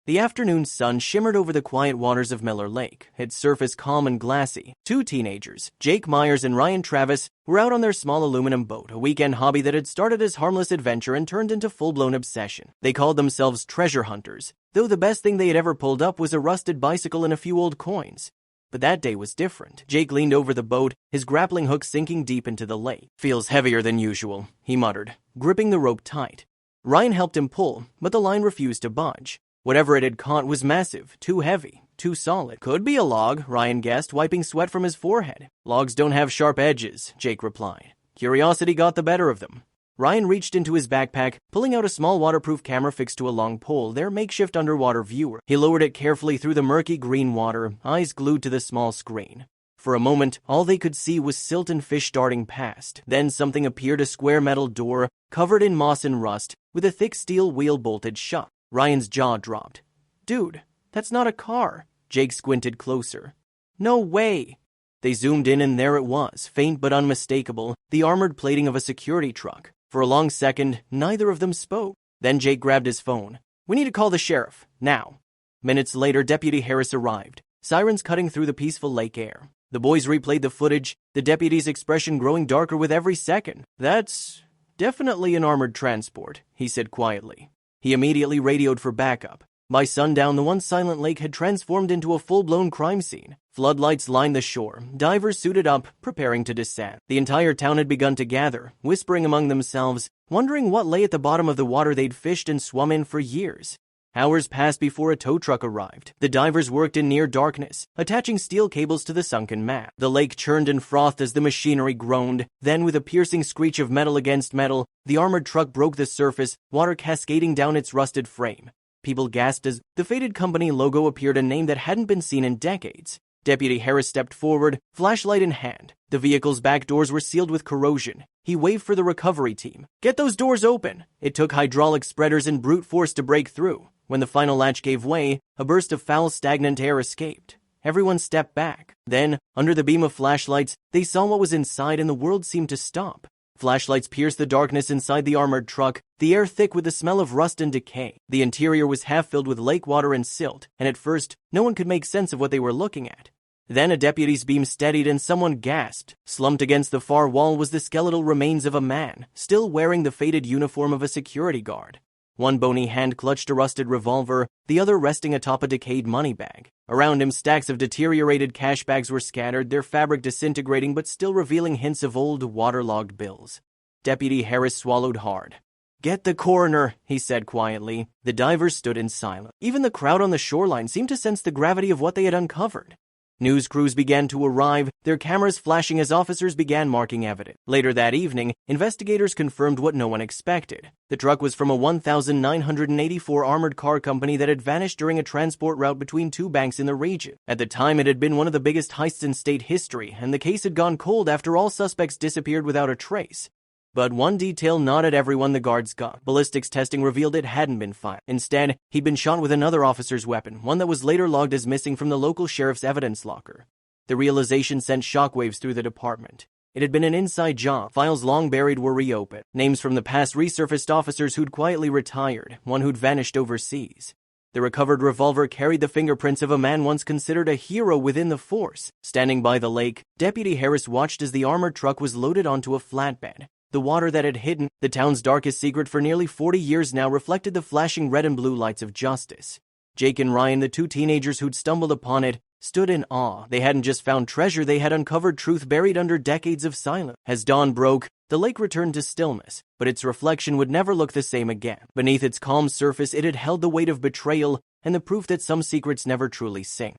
The afternoon sun shimmered over the quiet waters of Miller Lake, its surface calm and glassy. Two teenagers, Jake Myers and Ryan Travis, were out on their small aluminum boat, a weekend hobby that had started as harmless adventure and turned into full-blown obsession. They called themselves treasure hunters, though the best thing they had ever pulled up was a rusted bicycle and a few old coins. But that day was different. Jake leaned over the boat, his grappling hook sinking deep into the lake. "Feels heavier than usual," he muttered, gripping the rope tight. Ryan helped him pull, but the line refused to budge. Whatever it had caught was massive, too heavy, too solid. "Could be a log," Ryan guessed, wiping sweat from his forehead. "Logs don't have sharp edges," Jake replied. Curiosity got the better of them. Ryan reached into his backpack, pulling out a small waterproof camera fixed to a long pole, their makeshift underwater viewer. He lowered it carefully through the murky green water, eyes glued to the small screen. For a moment, all they could see was silt and fish darting past. Then something appeared, a square metal door, covered in moss and rust, with a thick steel wheel bolted shut. Ryan's jaw dropped. "Dude, that's not a car." Jake squinted closer. "No way." They zoomed in and there it was, faint but unmistakable, the armored plating of a security truck. For a long second, neither of them spoke. Then Jake grabbed his phone. "We need to call the sheriff, now." Minutes later, Deputy Harris arrived, sirens cutting through the peaceful lake air. The boys replayed the footage, the deputy's expression growing darker with every second. "That's definitely an armored transport," he said quietly. He immediately radioed for backup. By sundown, the once silent lake had transformed into a full-blown crime scene. Floodlights lined the shore, divers suited up, preparing to descend. The entire town had begun to gather, whispering among themselves, wondering what lay at the bottom of the water they'd fished and swum in for years. Hours passed before a tow truck arrived. The divers worked in near darkness, attaching steel cables to the sunken mat. The lake churned and frothed as the machinery groaned. Then, with a piercing screech of metal against metal, the armored truck broke the surface, water cascading down its rusted frame. People gasped as the faded company logo appeared, a name that hadn't been seen in decades. Deputy Harris stepped forward, flashlight in hand. The vehicle's back doors were sealed with corrosion. He waved for the recovery team. "Get those doors open!" It took hydraulic spreaders and brute force to break through. When the final latch gave way, a burst of foul, stagnant air escaped. Everyone stepped back. Then, under the beam of flashlights, they saw what was inside and the world seemed to stop. Flashlights pierced the darkness inside the armored truck, the air thick with the smell of rust and decay. The interior was half filled with lake water and silt, and at first, no one could make sense of what they were looking at. Then a deputy's beam steadied and someone gasped. Slumped against the far wall was the skeletal remains of a man, still wearing the faded uniform of a security guard. One bony hand clutched a rusted revolver, the other resting atop a decayed money bag. Around him, stacks of deteriorated cash bags were scattered, their fabric disintegrating but still revealing hints of old, waterlogged bills. Deputy Harris swallowed hard. "Get the coroner," he said quietly. The divers stood in silence. Even the crowd on the shoreline seemed to sense the gravity of what they had uncovered. News crews began to arrive, their cameras flashing as officers began marking evidence. Later that evening, investigators confirmed what no one expected. The truck was from a 1984 armored car company that had vanished during a transport route between two banks in the region. At the time, it had been one of the biggest heists in state history, and the case had gone cold after all suspects disappeared without a trace. But one detail knotted everyone the guards got. Ballistics testing revealed it hadn't been fired. Instead, he'd been shot with another officer's weapon, one that was later logged as missing from the local sheriff's evidence locker. The realization sent shockwaves through the department. It had been an inside job. Files long buried were reopened. Names from the past resurfaced, officers who'd quietly retired, one who'd vanished overseas. The recovered revolver carried the fingerprints of a man once considered a hero within the force. Standing by the lake, Deputy Harris watched as the armored truck was loaded onto a flatbed. The water that had hidden the town's darkest secret for nearly 40 years now reflected the flashing red and blue lights of justice. Jake and Ryan, the two teenagers who'd stumbled upon it, stood in awe. They hadn't just found treasure, they had uncovered truth buried under decades of silence. As dawn broke, the lake returned to stillness, but its reflection would never look the same again. Beneath its calm surface, it had held the weight of betrayal and the proof that some secrets never truly sink.